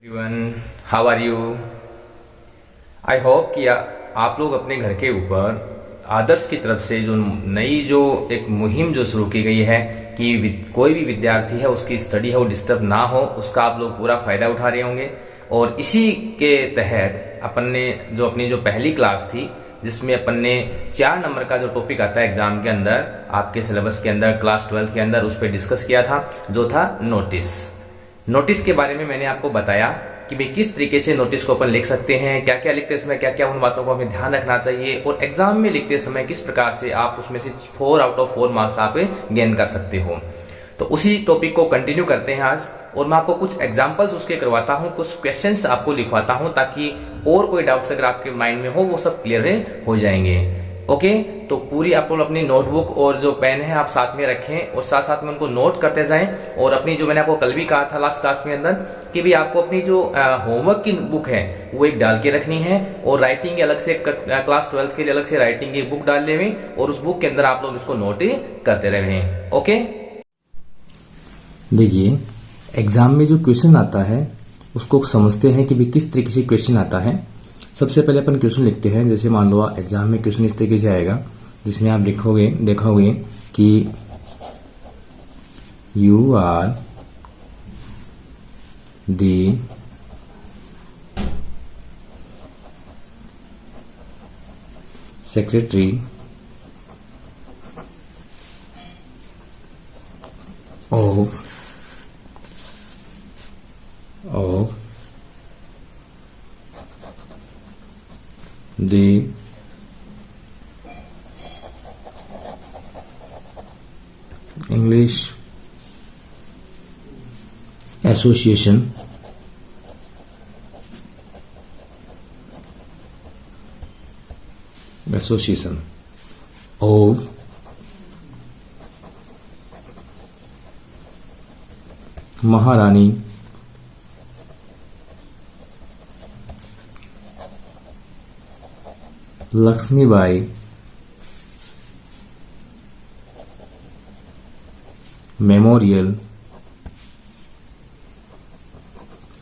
Everyone, how are you? I hope कि आप लोग अपने घर के ऊपर आदर्श की तरफ से जो एक मुहिम जो शुरू की गई है कि कोई भी विद्यार्थी है उसकी स्टडी है वो डिस्टर्ब ना हो, उसका आप लोग पूरा फायदा उठा रहे होंगे। और इसी के तहत अपनी जो पहली क्लास थी जिसमें अपन ने 4 नंबर का जो टॉपिक आता है एग्जाम के अंदर, आपके सिलेबस के अंदर, क्लास 12 के अंदर, उस पर डिस्कस किया था, जो था नोटिस के बारे में मैंने आपको बताया कि भाई किस तरीके से नोटिस को अपन लिख सकते हैं, क्या क्या लिखते समय क्या क्या उन बातों को हमें ध्यान रखना चाहिए, और एग्जाम में लिखते समय किस प्रकार से आप उसमें से 4 आउट ऑफ 4 मार्क्स आप गेन कर सकते हो। तो उसी टॉपिक को कंटिन्यू करते हैं आज, और मैं आपको कुछ एग्जांपल्स उसके करवाता हूं, कुछ क्वेश्चंस आपको लिखवाता हूं ताकि और कोई डाउट्स अगर आपके माइंड में हो वो सब क्लियर हो जाएंगे। ओके, तो पूरी आप लोग अपनी नोटबुक और जो पेन है आप साथ में रखें और साथ साथ में उनको नोट करते जाएं। और अपनी जो मैंने आपको कल भी कहा था लास्ट क्लास में अंदर कि भी आपको अपनी जो होमवर्क की बुक है वो एक डाल के रखनी है, और राइटिंग के अलग से क्लास 12 के लिए अलग से राइटिंग की बुक डाल ले, और उस बुक के अंदर आप लोग इसको नोट करते रहें। ओके, देखिए एग्जाम में जो क्वेश्चन आता है उसको समझते हैं कि भी किस तरीके से क्वेश्चन आता है। सबसे पहले अपन क्वेश्चन लिखते हैं। जैसे मान लो एग्जाम में क्वेश्चन इस तरीके से आएगा जिसमें आप देखोगे कि you are the secretary of the English Association of Maharani Lakshmibai memorial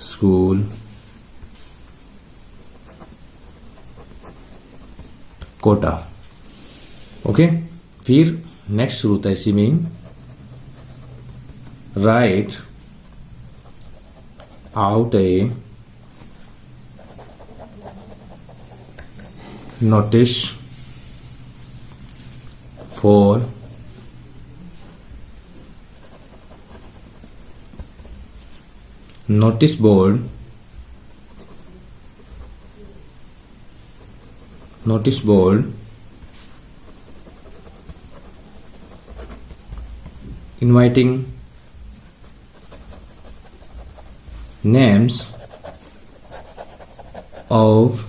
school Kota. Okay, फिर नेक्स्ट शुरू होता है इसी में, write out a notice for notice board inviting names of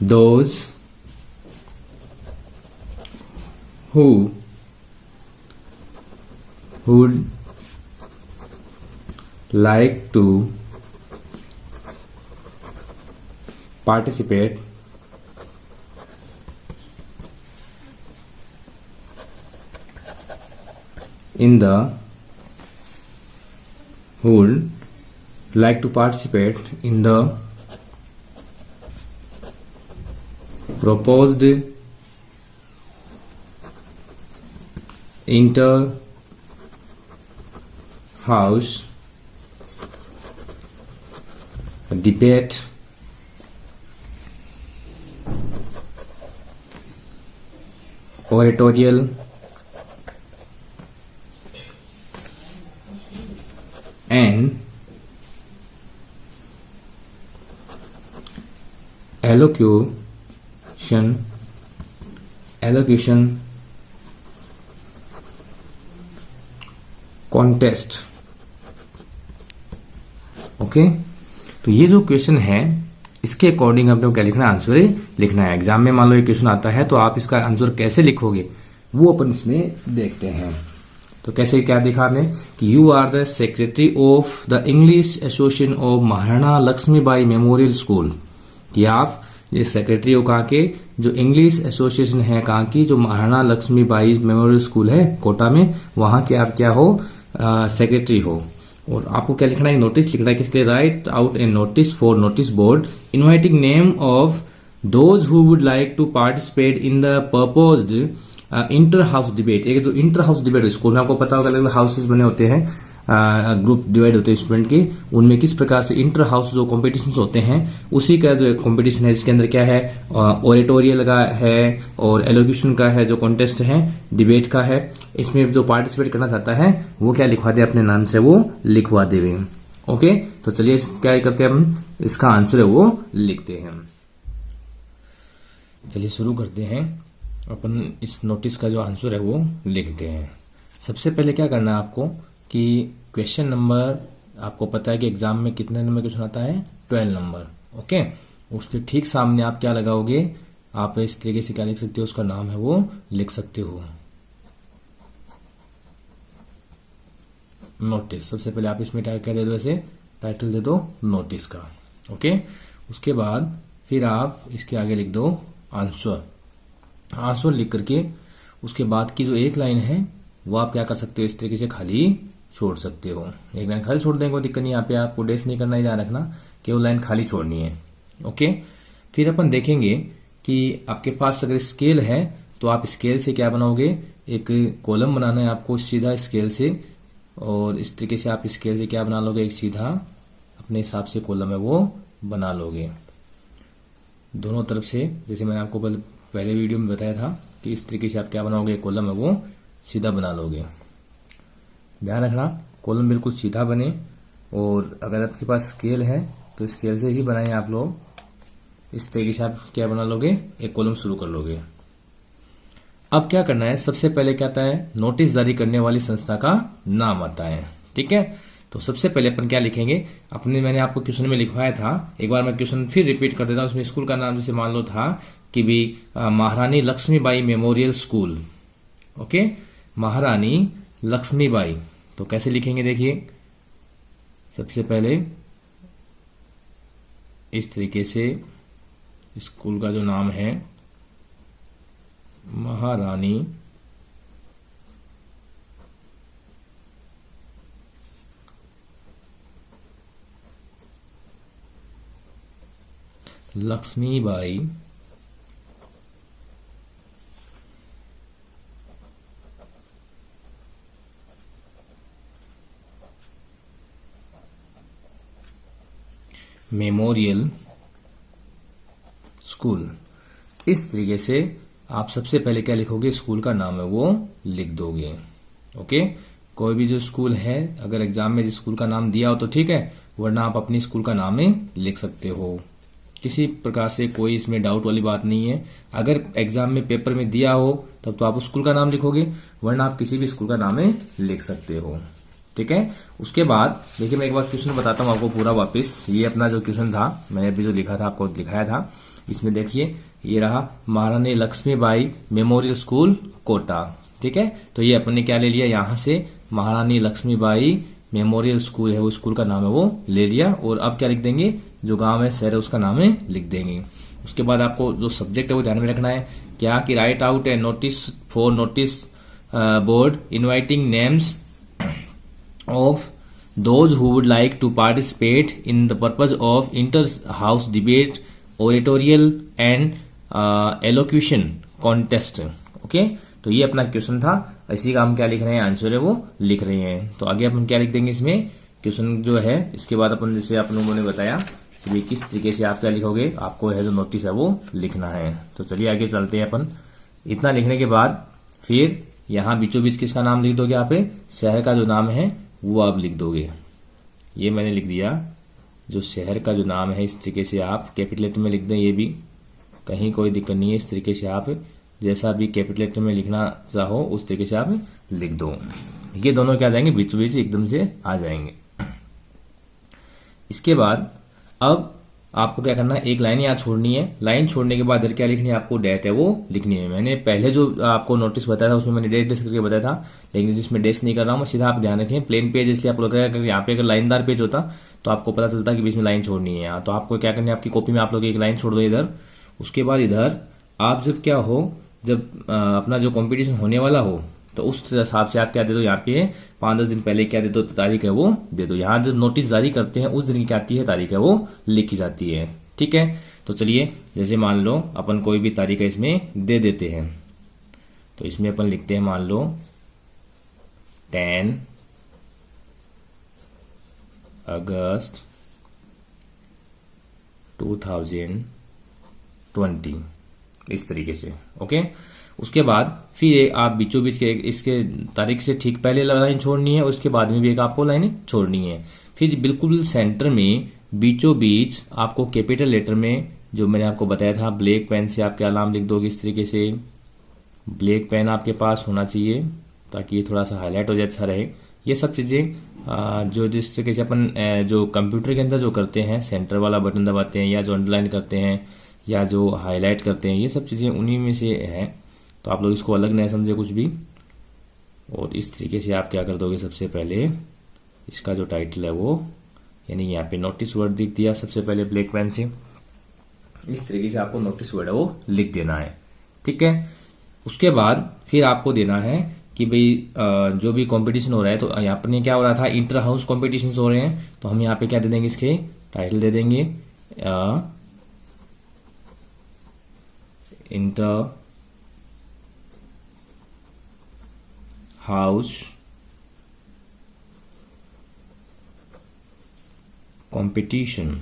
those who would like to participate in the proposed inter-house debate oratorial and elocution contest। Okay, तो ये जो question है इसके अकॉर्डिंग आपने क्या लिखना है, आंसर लिखना है। एग्जाम में मान लो ये क्वेश्चन आता है तो आप इसका आंसर कैसे लिखोगे वो अपन इसमें देखते हैं। तो कैसे क्या देखा आपने कि you are the secretary of the English association of Maharana Lakshmibai memorial school, कि आप ये सेक्रेटरी हो कहाँ के, जो इंग्लिश एसोसिएशन है कहाँ की, जो महाराणा लक्ष्मीबाई मेमोरियल स्कूल है कोटा में, वहां के आप क्या हो, सेक्रेटरी हो। और आपको क्या लिखना है, नोटिस लिखना है किसके लिए, write out a notice for notice board inviting name of those who would like to participate in the proposed inter house debate. एक जो इंटर हाउस डिबेट स्कूल में आपको पता होगा अलग अलग हाउसेस बने होते हैं, ग्रुप डिवाइड होते हैं स्टूडेंट के, उनमें किस प्रकार से इंटर हाउस जो कॉम्पिटिशन होते हैं उसी का जो एक कॉम्पिटिशन है, जिसके अंदर क्या है, ओरेटोरियल का है और एलोक्यूशन का है, जो कॉन्टेस्ट है डिबेट का है। इसमें जो पार्टिसिपेट करना चाहता है वो क्या लिखवा दे, अपने नाम से वो लिखवा देवे। ओके, तो चलिए क्या करते हैं, हम इसका आंसर है वो लिखते हैं। चलिए शुरू करते हैं, अपन इस नोटिस का जो आंसर है वो लिखते हैं। सबसे पहले क्या करना है आपको कि क्वेश्चन नंबर, आपको पता है कि एग्जाम में कितने नंबर क्वेश्चन आता है, 12 नंबर। ओके, उसके ठीक सामने आप क्या लगाओगे, आप इस तरीके से क्या लिख सकते हो, उसका नाम है वो लिख सकते हो नोटिस। सबसे पहले आप इसमें टाइप क्या दे दो, ऐसे टाइटल दे दो नोटिस का। ओके, उसके बाद फिर आप इसके आगे लिख दो आंसर। आंसर लिख करके उसके बाद की जो एक लाइन है वो आप क्या कर सकते हो, इस तरीके से खाली छोड़ सकते हो। एक लाइन खाली छोड़ देंगे, कोई दिक्कत नहीं, यहाँ पे आपको डेस नहीं करना है, ध्यान रखना केवल लाइन खाली छोड़नी है। ओके, फिर अपन देखेंगे कि आपके पास अगर स्केल है तो आप स्केल से क्या बनाओगे, एक कॉलम बनाना है आपको सीधा स्केल से, और इस तरीके से आप स्केल से क्या बना लोगे, एक सीधा अपने हिसाब से कॉलम है वो बना लोगे दोनों तरफ से। जैसे मैंने आपको पहले वीडियो में बताया था कि इस तरीके से आप क्या बनाओगे, कॉलम है वो सीधा बना लोगे। ध्यान रखना कॉलम बिल्कुल सीधा बने, और अगर आपके पास स्केल है तो स्केल से ही बनाए आप लोग। इस तरीके से आप क्या बना लोगे, एक कॉलम शुरू कर लोगे। अब क्या करना है, सबसे पहले क्या आता है, नोटिस जारी करने वाली संस्था का नाम आता है। ठीक है, तो सबसे पहले अपन क्या लिखेंगे, अपने मैंने आपको क्वेश्चन में लिखवाया था, एक बार मैं क्वेश्चन फिर रिपीट कर देता हूं। उसमें स्कूल का नाम जैसे मान लो था कि भी महारानी लक्ष्मीबाई मेमोरियल स्कूल। ओके, महारानी लक्ष्मीबाई, तो कैसे लिखेंगे देखिए, सबसे पहले इस तरीके से स्कूल का जो नाम है महारानी लक्ष्मीबाई मेमोरियल स्कूल। इस तरीके से आप सबसे पहले क्या लिखोगे, स्कूल का नाम है वो लिख दोगे। ओके, कोई भी जो स्कूल है, अगर एग्जाम में जिस स्कूल का नाम दिया हो तो ठीक है, वरना आप अपनी स्कूल का नाम ही लिख सकते हो। किसी प्रकार से कोई इसमें डाउट वाली बात नहीं है। अगर एग्जाम में पेपर में दिया हो तब तो आप उस स्कूल का नाम लिखोगे, वरना आप किसी भी स्कूल का नाम ही लिख सकते हो। ठीक है, उसके बाद देखिए मैं एक बार क्वेश्चन बताता हूँ आपको पूरा वापस। ये अपना जो क्वेश्चन था, मैंने अभी जो लिखा था आपको दिखाया था, इसमें देखिए ये रहा महारानी लक्ष्मीबाई मेमोरियल स्कूल कोटा। ठीक है, तो ये अपन ने क्या ले लिया, यहाँ से महारानी लक्ष्मीबाई मेमोरियल स्कूल है वो स्कूल का नाम है वो ले लिया, और अब क्या लिख देंगे, जो गांव है शहर है उसका नाम है लिख देंगे। उसके बाद आपको जो सब्जेक्ट है वो ध्यान में रखना है, क्या कि right out a notice for notice board inviting names of those who would like to participate in the purpose of inter-house debate, oratorial and elocution contest. Okay, तो ये अपना क्वेश्चन था। इसी का हम क्या लिख रहे हैं, आंसर है वो लिख रहे हैं। तो आगे अपन क्या लिख देंगे इसमें, क्वेश्चन जो है इसके बाद अपन जैसे आप लोगों ने बताया कि किस तरीके से आप क्या लिखोगे, आपको है जो नोटिस है वो लिखना है। तो चलिए आगे चलते हैं अपन। इतना लिखने के बाद फिर यहाँ बीचों बीच किसका नाम लिख दोगे, यहाँ पे शहर का जो नाम है वो आप लिख दोगे। ये मैंने लिख दिया, जो शहर का जो नाम है इस तरीके से आप कैपिटल लेटर में लिख दें, ये भी कहीं कोई दिक्कत नहीं है। इस तरीके से आप जैसा भी कैपिटल लेटर में लिखना चाहो उस तरीके से आप लिख दो। ये दोनों क्या आ जाएंगे, बीचों बीच एकदम से आ जाएंगे। इसके बाद अब आपको क्या करना है, एक लाइन यहाँ छोड़नी है। लाइन छोड़ने के बाद इधर क्या लिखनी है, आपको डेट है वो लिखनी है। मैंने पहले जो आपको नोटिस बताया था उसमें मैंने डेट डेस करके बताया था, लेकिन जिसमें डेस नहीं कर रहा हूँ मैं, सीधा आप ध्यान रखें प्लेन पेज, इसलिए आपको लग रहा है अगर यहाँ पे अगर लाइनदार पेज होता तो आपको पता चलता कि बीच में लाइन छोड़नी है। यहाँ तो आपको क्या करना है, आपकी कॉपी में आप लोग एक लाइन छोड़ दो इधर। उसके बाद इधर आप जब क्या हो, जब अपना जो कॉम्पिटिशन होने वाला हो तो उस हिसाब से आप क्या दे दो, यहाँ पे 5-10 दिन पहले क्या दे दो, तारीख है वो दे दो। यहाँ जो नोटिस जारी करते हैं उस दिन की क्या आती है तारीख है वो लिखी जाती है। ठीक है, तो चलिए जैसे मान लो अपन कोई भी तारीख है इसमें दे देते हैं, तो इसमें अपन लिखते हैं मान लो 10 अगस्त 2020, इस तरीके से। ओके, उसके बाद फिर आप बीचों बीच के इसके तारीख से ठीक पहले लाइन छोड़नी है और उसके बाद में भी एक आपको लाइन छोड़नी है। फिर बिल्कुल सेंटर में बीचों बीच आपको कैपिटल लेटर में, जो मैंने आपको बताया था, ब्लैक पेन से आप क्या नाम लिख दोगे, इस तरीके से ब्लैक पेन आपके पास होना चाहिए ताकि ये थोड़ा सा हाईलाइट हो जाए, अच्छा रहे। ये सब चीजें जो जिस तरीके से अपन जो कंप्यूटर के अंदर जो करते हैं, सेंटर वाला बटन दबाते हैं या जो अंडरलाइन करते हैं या जो हाईलाइट करते हैं, ये सब चीजें उन्हीं में से है। तो आप लोग इसको अलग नहीं समझे कुछ भी। और इस तरीके से आप क्या कर दोगे, सबसे पहले इसका जो टाइटल है वो, यानी यहाँ पे नोटिस वर्ड लिख दिया सबसे पहले ब्लैक पेन से। इस तरीके से आपको नोटिस वर्ड है वो लिख देना है। ठीक है, उसके बाद फिर आपको देना है कि भाई जो भी कंपटीशन हो रहा है, तो यहाँ पर क्या हो रहा था, इंटर हाउस कॉम्पिटिशन हो रहे हैं, तो हम यहाँ पे क्या दे देंगे, इसके टाइटल दे देंगे inter house competition,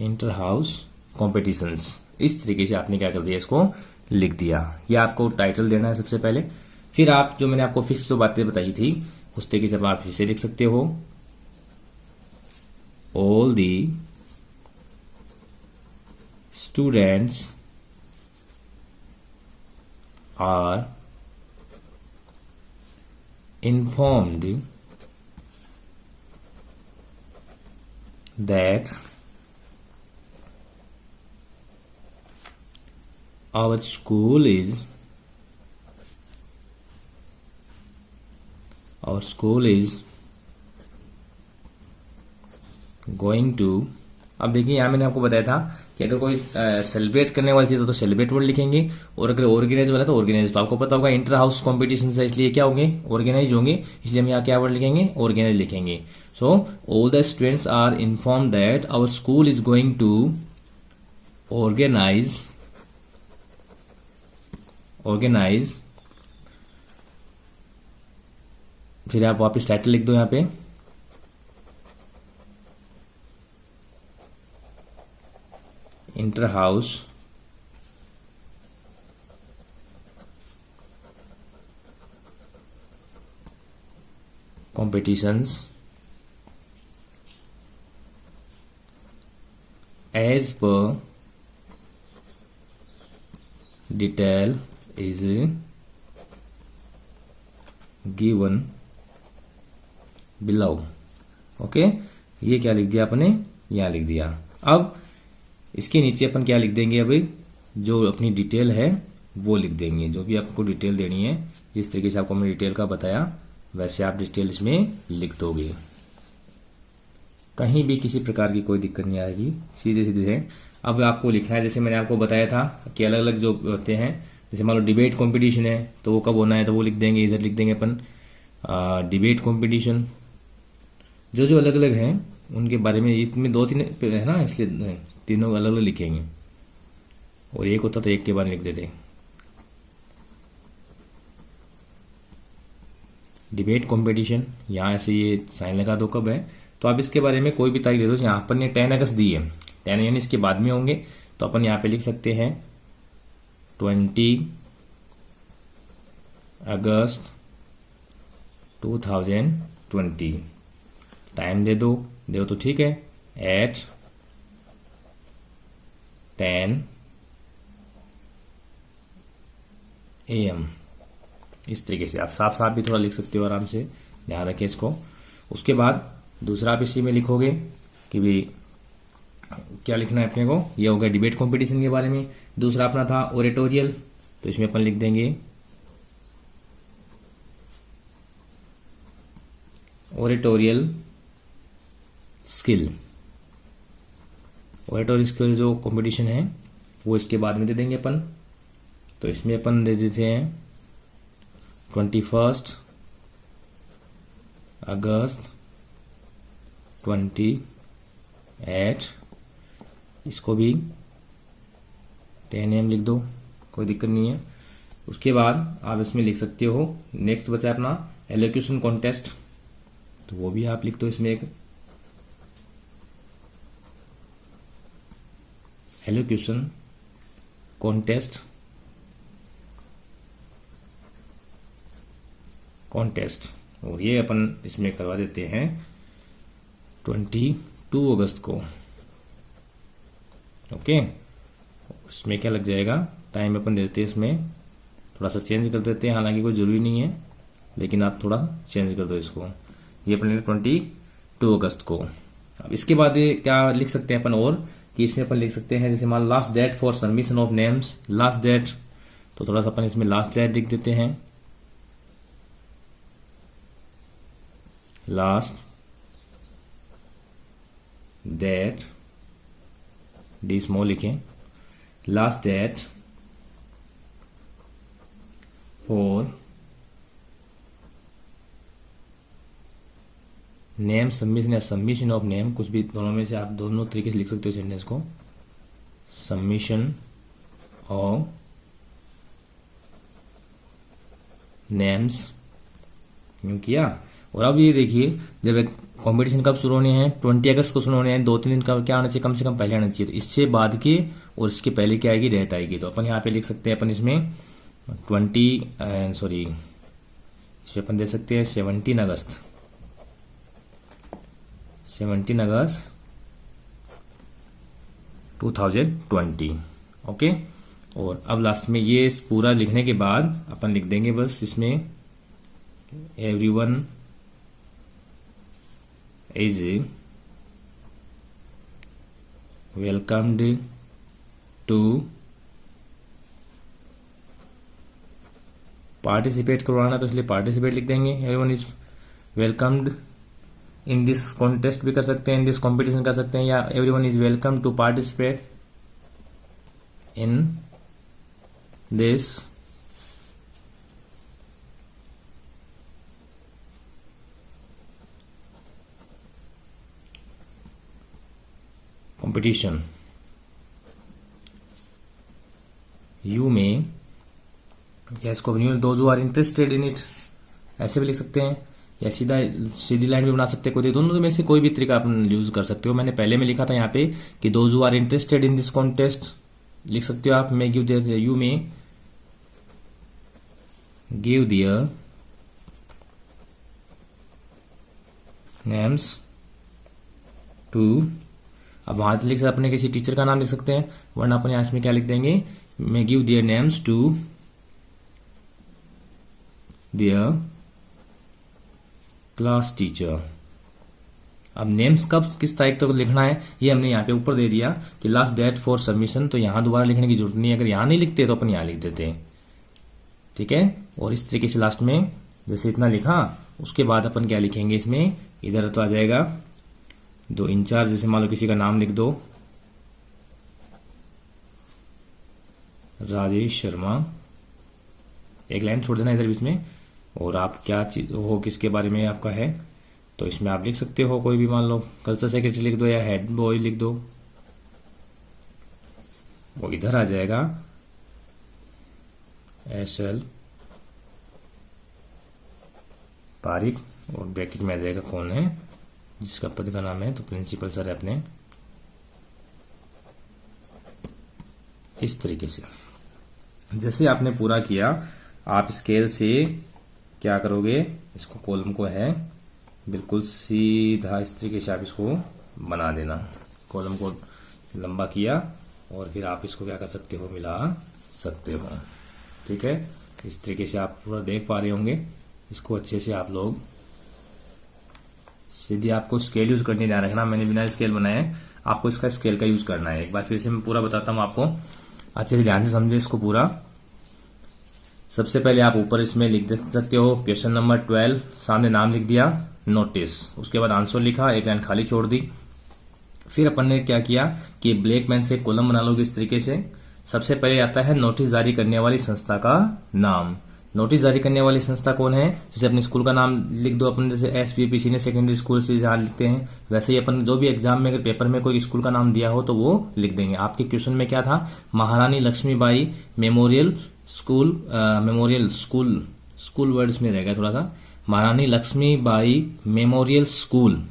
inter house competitions. इस तरीके से आपने क्या कर दिया, इसको लिख दिया। ये आपको टाइटल देना है सबसे पहले। फिर आप जो मैंने आपको फिक्स जो बातें बताई थी उस तरीके से आप फिर से लिख सकते हो, all the students are informed that our school is going to। अब देखिए यहाँ मैंने आपको बताया था कि अगर कोई सेलिब्रेट करने वाली चीज है तो सेलिब्रेट वर्ड लिखेंगे, और अगर ऑर्गेनाइज वाला तो ऑर्गेनाइज। तो आपको पता होगा इंटर हाउस कॉम्पिटिशन है, इसलिए क्या होंगे, ऑर्गेनाइज होंगे, इसलिए हम यहाँ क्या वर्ड लिखेंगे, ऑर्गेनाइज लिखेंगे। So all the students are inform that our school is going to organise फिर आप वापस टाइटल लिख दो यहाँ पे, inter house competitions as per detail is given below। Okay, ये क्या लिख दिया अपने, यहां लिख दिया। अब इसके नीचे अपन क्या लिख देंगे, अभी जो अपनी डिटेल है वो लिख देंगे, जो भी आपको डिटेल देनी है। जिस तरीके से आपको मैंने डिटेल का बताया वैसे आप डिटेल इसमें लिख दोगे, कहीं भी किसी प्रकार की कोई दिक्कत नहीं आएगी, सीधे सीधे है। अब आपको लिखना है, जैसे मैंने आपको बताया था कि अलग अलग जो होते हैं, जैसे मान लो डिबेट कंपटीशन है तो वो कब होना है, तो वो लिख देंगे, इधर लिख देंगे अपन डिबेट कंपटीशन। जो जो अलग अलग हैं उनके बारे में, इसमें 2-3 है ना, इसलिए तीनों अलग अलग लिखेंगे, और एक होता तो एक के बारे में लिख देते। डिबेट कंपटीशन, यहाँ ऐसे ये साइन लगा दो कब है, तो आप इसके बारे में कोई भी तारीख दे दो। यहाँ अपन ने 10 अगस्त दी है, 10 यानी इसके बाद में होंगे, तो अपन यहाँ पे लिख सकते हैं 20 अगस्त 2020। टाइम दे दो तो ठीक है, एट 10 AM। इस तरीके से आप साफ साफ भी थोड़ा लिख सकते हो, आराम से ध्यान रखें इसको। उसके बाद दूसरा आप इसी में लिखोगे कि भाई क्या लिखना है अपने को, ये हो गया डिबेट कंपटीशन के बारे में। दूसरा अपना था ओरेटोरियल, तो इसमें अपन लिख देंगे ओरेटोरियल स्किल। ओरेटोरियल स्किल जो कंपटीशन है वो इसके बाद में दे देंगे अपन। तो इसमें अपन दे देते हैं 21 अगस्त 28, इसको भी 10 AM लिख दो, कोई दिक्कत नहीं है। उसके बाद आप इसमें लिख सकते हो, नेक्स्ट बचा अपना एलोक्यूशन कॉन्टेस्ट, तो वो भी आप लिख दो इसमें एक एलोक्यूशन कॉन्टेस्ट, और ये अपन इसमें करवा देते हैं 22 अगस्त को। ओके, इसमें क्या लग जाएगा, टाइम अपन देते हैं इसमें थोड़ा सा चेंज कर देते हैं, हालांकि कोई जरूरी नहीं है, लेकिन आप थोड़ा चेंज कर दो इसको। ये अपन 22 अगस्त को। अब इसके बाद ये क्या लिख सकते हैं अपन, और कि इसमें अपन लिख सकते हैं जैसे मान last date for submission of names, last date, तो थोड़ा सा अपन इसमें लास्ट डेट लिख देते हैं, लास्ट डेट, डी स्मॉल लिखें, last date for name submission या सबमिशन ऑफ नेम, कुछ भी दोनों में से आप दोनों तरीके से लिख सकते हो सेंटेंस को, सबमिशन ऑफ नेम्स, यूं किया। और अब ये देखिए, जब कंपटीशन कब शुरू होने हैं, 20 अगस्त को शुरू होने हैं, 2-3 दिन का क्या आना चाहिए, कम से कम पहले आना चाहिए, तो इससे बाद के और इसके पहले क्या आएगी, डेट आएगी। तो अपन यहाँ पे लिख सकते हैं अपन इसमें इसमें अपन दे सकते हैं 17 अगस्त 2020। ओके, और अब लास्ट में ये पूरा लिखने के बाद अपन लिख देंगे बस इसमें everyone is welcomed to participate करवाना, तो इसलिए पार्टिसिपेट लिख देंगे, everyone is welcomed in this contest भी कर सकते हैं, इन दिस कॉम्पिटिशन कर सकते हैं, या everyone is welcome to participate in this competition. You may, या इसको those who are interested in it ऐसे भी लिख सकते हैं, या सीधी लाइन भी बना सकते हैं, कोई दोनों में से कोई भी तरीका आप यूज कर सकते हो। मैंने पहले में लिखा था यहाँ पे कि those who are interested in this contest लिख सकते हो आप, may give their, you may give their names to, अब वहां से लिख सकते अपने किसी टीचर का नाम लिख सकते हैं, वरना अपन यहाँ इसमें क्या लिख देंगे, may give their names to their class teacher. अब नेम्स कब किस तारीख तक लिखना है ये हमने यहाँ पे ऊपर दे दिया कि लास्ट डेट फॉर सबमिशन, तो यहां दोबारा लिखने की जरूरत नहीं है, अगर यहां नहीं लिखते तो अपन यहां लिख देते हैं, ठीक है। और इस तरीके से लास्ट में जैसे इतना लिखा, उसके बाद अपन क्या लिखेंगे इसमें, इधर तो आ जाएगा दो इंचार्ज, जैसे मान लो किसी का नाम लिख दो, राजेश शर्मा, एक लाइन छोड़ देना इधर बीच में, और आप क्या चीज हो किसके बारे में आपका है, तो इसमें आप लिख सकते हो कोई भी, मान लो कल्चर सेक्रेटरी लिख दो या हेड बॉय लिख दो, वो इधर आ जाएगा SL पारिक, और ब्रैकेट में आ जाएगा कौन है जिसका पद का नाम है, तो प्रिंसिपल सर है अपने। इस तरीके से जैसे आपने पूरा किया, आप स्केल से क्या करोगे, इसको कॉलम को है बिल्कुल सीधा इस तरीके से आप इसको बना देना, कॉलम को लंबा किया और फिर आप इसको क्या कर सकते हो, मिला सकते हो, ठीक है। इस तरीके से आप पूरा देख पा रहे होंगे इसको अच्छे से आप लोग। सीधी आपको स्केल यूज करने ध्यान रखना, मैंने बिना स्केल बनाया है, आपको इसका स्केल का यूज करना है। एक बार फिर से मैं पूरा बताता हूं आपको, अच्छे से ध्यान से समझे इसको पूरा। सबसे पहले आप ऊपर इसमें लिख सकते हो क्वेश्चन नंबर 12, सामने नाम लिख दिया, नोटिस, उसके बाद आंसर लिखा, एक लाइन खाली छोड़ दी। फिर अपन ने क्या किया कि ब्लैक पेन से कॉलम बना लोगे इस तरीके से, सबसे पहले आता है नोटिस जारी करने वाली संस्था का नाम। नोटिस जारी करने वाली संस्था कौन है? जैसे अपने स्कूल का नाम लिख दो, अपन जैसे एसपीपी सीनियर सेकेंडरी स्कूल से जहाँ लिखते हैं, वैसे ही अपन जो भी एग्जाम में अगर पेपर में कोई स्कूल का नाम दिया हो तो वो लिख देंगे। आपके क्वेश्चन में क्या था? Maharani Lakshmibai memorial school, memorial school, school words में रह गया थोड़ा सा, Maharani Lakshmibai memorial school,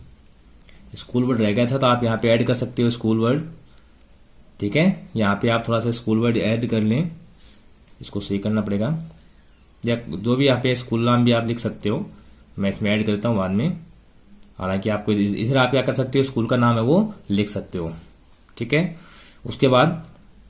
school word रह गया था, तो आप यहाँ पे ऐड कर सकते हो स्कूल वर्ड। ठीक है, यहाँ पे आप थोड़ा सा स्कूल वर्ड ऐड कर लें, इसको सही करना पड़ेगा, या जो भी यहाँ पे स्कूल नाम भी आप लिख सकते हो, मैं इसमें ऐड करता हूँ बाद में। हालांकि आपको इधर आप क्या कर सकते हो, स्कूल का नाम है वो लिख सकते हो। ठीक है, उसके बाद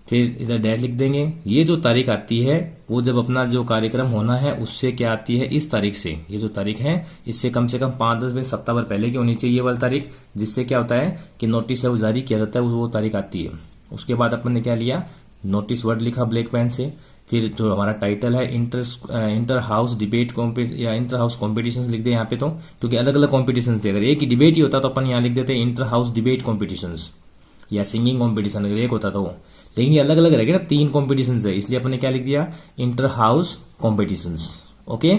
फिर इधर डेट लिख देंगे। ये जो तारीख आती है वो जब अपना जो कार्यक्रम होना है उससे क्या आती है, इस तारीख से। ये जो तारीख है इससे कम से कम 5-10 सप्ताह पहले की होनी चाहिए ये वाली तारीख, जिससे क्या होता है कि नोटिस है वो जारी किया जाता है, वो तारीख आती है। उसके बाद अपन ने क्या लिया, नोटिस वर्ड लिखा ब्लैक पेन से। फिर जो हमारा टाइटल है इंटर हाउस डिबेट या इंटर हाउस कॉम्पिटिशन लिख दे यहाँ पे, तो क्योंकि अलग अलग कॉम्पिटिशन थे, अगर एक ही डिबेट ही होता तो अपन यहाँ लिख देते इंटर हाउस डिबेट कॉम्पिटिशन, या सिंगिंग कॉम्पिटिशन अगर एक होता तो। लेकिन ये अलग अलग रहेगा ना, 3 कॉम्पिटिशन है, इसलिए अपन ने क्या लिख दिया, इंटर हाउस कॉम्पिटिशन। ओके,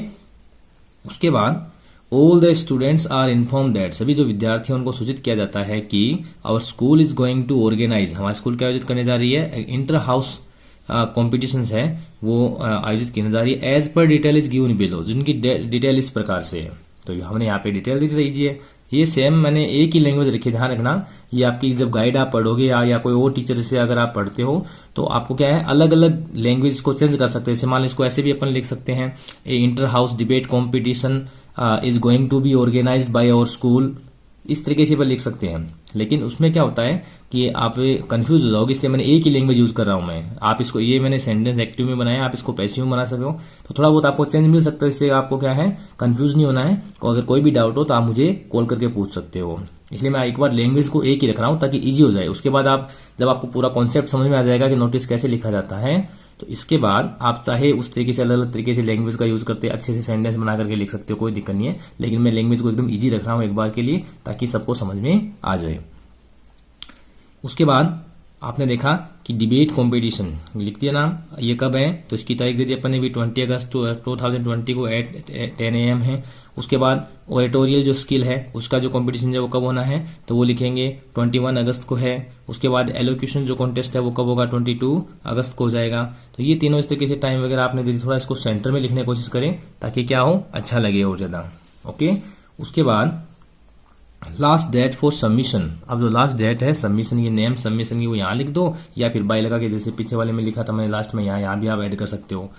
उसके बाद all the students are inform that, सभी जो विद्यार्थी हैं उनको सूचित किया जाता है कि our school is going to organise, हमारा स्कूल क्या आयोजित करने जा रही है, इंटर हाउस कॉम्पिटिशन है वो आयोजित करने जा रही है, as per detail is given below, जिनकी डिटेल इस प्रकार से है। तो हमने यहाँ पे डिटेल दे दीजिए। ये सेम मैंने एक ही लैंग्वेज रखी, ध्यान रखना, ये आपकी जब गाइड आप पढ़ोगे या कोई और टीचर से अगर आप पढ़ते हो तो आपको क्या है, अलग अलग लैंग्वेज को चेंज कर सकते हैं। जैसे मान लो इसको ऐसे भी अपन लिख सकते हैं, inter house debate competition is going to be organised by our school, इस तरीके से लिख सकते हैं। लेकिन उसमें क्या होता है कि आप कंफ्यूज हो जाओगे, इसलिए मैंने एक ही लैंग्वेज यूज कर रहा हूं मैं। आप इसको, ये मैंने सेंटेंस एक्टिव में बनाया, आप इसको पैसिव में बना सकते हो, तो थोड़ा बहुत आपको चेंज मिल सकता है, इससे आपको क्या है, कंफ्यूज नहीं होना है। तो अगर कोई भी डाउट हो तो आप मुझे कॉल करके पूछ सकते हो। इसलिए मैं एक बार लैंग्वेज को एक ही रख रहा हूं ताकि इजी हो जाए। उसके बाद आप जब आपको पूरा कॉन्सेप्ट समझ में आ जाएगा कि नोटिस कैसे लिखा जाता है, तो इसके बाद आप चाहे उस तरीके से अलग अलग तरीके से लैंग्वेज का यूज करते अच्छे से सेंटेंस बना करके लिख सकते हो, कोई दिक्कत नहीं है। लेकिन मैं लैंग्वेज को एकदम इजी रख रहा हूं एक बार के लिए, ताकि सबको समझ में आ जाए। उसके बाद आपने देखा कि डिबेट कंपटीशन लिख दिया नाम, ये कब है, तो इसकी तारीख दे दी अपन ने भी 20 अगस्त 2020 को एट 10 AM है। उसके बाद ओरेटोरियल जो स्किल है उसका जो कंपटीशन है वो कब होना है, तो वो लिखेंगे 21 अगस्त को है। उसके बाद एलोक्यूशन जो कॉन्टेस्ट है वो कब होगा, 22 अगस्त को हो जाएगा। तो ये तीनों इस तरीके से टाइम वगैरह आपने दे दी। थोड़ा इसको सेंटर में लिखने की कोशिश करें ताकि क्या हो, अच्छा लगे और ज्यादा। ओके, उसके बाद लास्ट डेट फॉर सबमिशन। अब जो लास्ट डेट है सबमिशन, ये नेम सबमिशन की वो यहाँ लिख दो, या फिर बाय लगा के जैसे पीछे वाले में लिखा था मैंने लास्ट में, यहाँ भी आप ऐड कर सकते हो।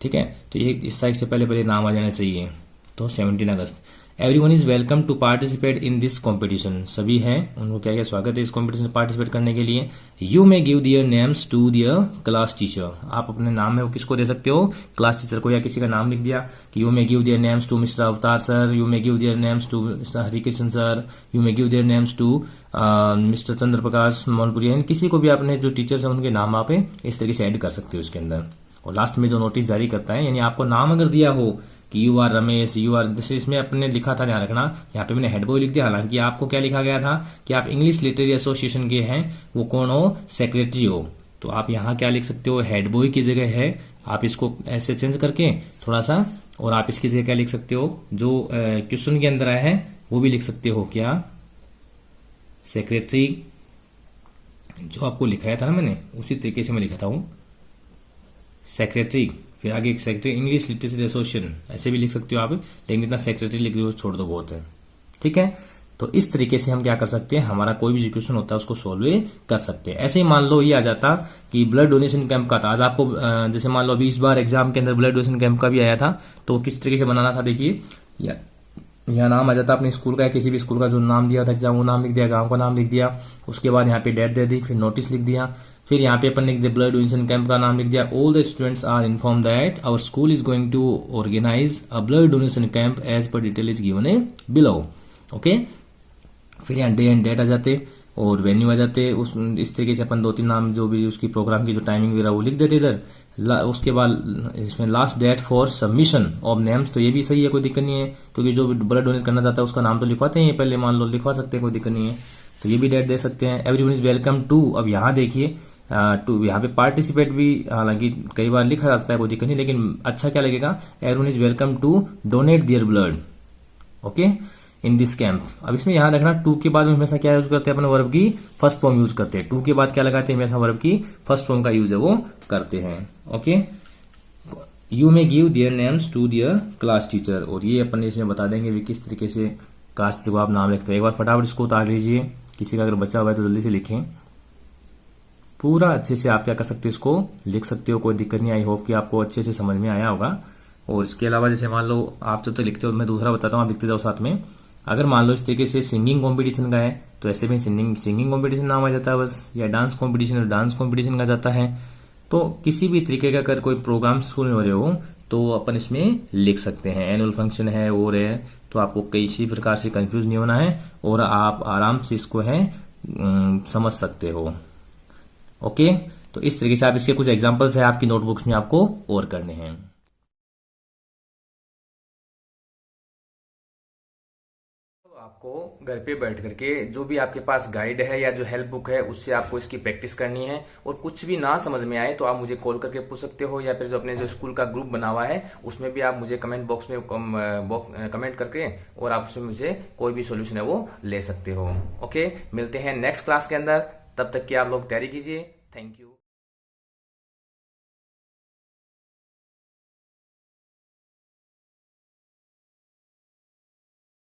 ठीक है, तो ये इस तारीख से पहले नाम आ जाना चाहिए, तो 17 अगस्त। Everyone is welcome to participate in this competition, सभी हैं उनको क्या क्या स्वागत है इस कॉम्पिटिशन में पार्टिसिपेट करने के लिए। You may give their names to their class teacher, आप अपने नाम है वो किसको दे सकते हो, क्लास टीचर को, या किसी का नाम लिख दिया कि you may give their names to mister Avtar sir, you may give their names to mister Harikrishna sir, you may give their names to mister Chandra Prakash Mohanpuri, किसी को भी आपने जो टीचर्स है उनके नाम आप इस तरीके से ऐड कर सकते हो इसके अंदर। और लास्ट में जो नोटिस जारी करता है, यानी आपको नाम अगर दिया हो कि you are Ramesh, you are, जैसे इसमें अपने लिखा था, ध्यान रखना, यहाँ पे मैंने हेड बॉय लिख दिया। हालांकि आपको क्या लिखा गया था कि आप इंग्लिश लिटरेरी एसोसिएशन के हैं, वो कौन हो, सेक्रेटरी हो, तो आप यहाँ क्या लिख सकते हो, हेड बॉय की जगह है, आप इसको ऐसे चेंज करके थोड़ा सा, और आप इसकी जगह क्या लिख सकते हो, जो क्वेश्चन के अंदर आया है वो भी लिख सकते हो, क्या सेक्रेटरी, जो आपको लिखाया था ना मैंने उसी तरीके से मैं लिखा था सेक्रेटरी, फिर आगे सेक्रेटरी इंग्लिश लिटरेसी एसोसिएशन, ऐसे भी लिख सकते हो आप, लेकिन इतना सेक्रेटरी लिख दो छोड़ दो बहुत है। ठीक है, तो इस तरीके से हम क्या कर सकते हैं, हमारा कोई भी क्वेश्चन होता है उसको सोल्व कर सकते हैं। ऐसे ही मान लो ये आ जाता कि ब्लड डोनेशन कैंप का था, आज आपको जैसे मान लो अभी इस बार एग्जाम के अंदर ब्लड डोनेशन कैंप का भी आया था, तो किस तरीके से बनाना था, देखिए यहाँ नाम आ जाता अपने स्कूल का, किसी भी स्कूल का जो नाम दिया था एग्जाम वो नाम लिख दिया, गांव का नाम लिख दिया, उसके बाद यहाँ पे डेट दे दी, फिर नोटिस लिख दिया, फिर यहाँ पे अपन लिख दिया ब्लड डोनेशन कैंप का नाम लिख दिया। All the students are inform that our school is going to organise a blood donation camp as per detail is given below. Okay, फिर यहाँ डे एंड डेट आ जाते और वेन्यू आ जाते, उस इस तरीके से अपन 2-3 नाम जो भी उसकी प्रोग्राम की जो टाइमिंग वगैरह वो लिख देते इधर। उसके बाद इसमें last date for submission of names, तो ये भी सही है, कोई दिक्कत नहीं है, क्योंकि जो ब्लड डोनेट करना चाहता है उसका नाम तो लिखवाते हैं पहले, मान लो लिखवा सकते हैं, कोई दिक्कत नहीं है, तो ये भी डेट दे सकते हैं। एवरीवन इज वेलकम टू, अब यहाँ देखिए टू यहाँ पे पार्टिसिपेट भी हालांकि कई बार लिखा जाता है, कोई दिक्कत नहीं, लेकिन अच्छा क्या लगेगा, everyone is welcome to donate their blood okay in this camp. अब इसमें याद रखना टू के बाद में हमेशा क्या यूज करते हैं, अपन वर्ब की फर्स्ट फॉर्म यूज करते हैं। टू के बाद क्या लगाते हैं, हमेशा वर्ब की फर्स्ट फॉर्म का यूज है वो करते हैं okay. You may give their names to their class teacher, और ये अपन इसमें बता देंगे भी किस तरीके से क्लास टीचर को आप नाम लिखते हैं। एक बार फटाफट इसको उतार लीजिए, किसी का अगर बच्चा हुआ है तो जल्दी से लिखें, पूरा अच्छे से आप क्या कर सकते हो, इसको लिख सकते हो, कोई दिक्कत नहीं। आई होप कि आपको अच्छे से समझ में आया होगा। और इसके अलावा जैसे मान लो आप जब तक लिखते हो, मैं दूसरा बताता हूँ, आप लिखते जाओ साथ में। अगर मान लो इस तरीके से सिंगिंग कंपटीशन का है तो ऐसे में सिंगिंग कंपटीशन नाम आ जाता है बस, या डांस कंपटीशन डांस कंपटीशन का जाता है। तो किसी भी तरीके का अगर कोई प्रोग्राम स्कूल में हो रहे हो तो अपन इसमें लिख सकते हैं। एनुअल फंक्शन है और है, तो आपको किसी प्रकार से कंफ्यूज नहीं होना है और आप आराम से इसको है समझ सकते हो ओके। तो इस तरीके से आप इसके कुछ एग्जांपल्स है आपकी नोटबुक्स में आपको और करने हैं। आपको घर पे बैठ करके जो भी आपके पास गाइड है या जो हेल्प बुक है उससे आपको इसकी प्रैक्टिस करनी है। और कुछ भी ना समझ में आए तो आप मुझे कॉल करके पूछ सकते हो, या फिर जो अपने जो स्कूल का ग्रुप बना हुआ है उसमें भी आप मुझे कमेंट बॉक्स में कमेंट करके और आप उसमें मुझे कोई भी सोल्यूशन है वो ले सकते हो ओके। मिलते हैं नेक्स्ट क्लास के अंदर, तब तक की आप लोग तैयारी कीजिए। Thank you.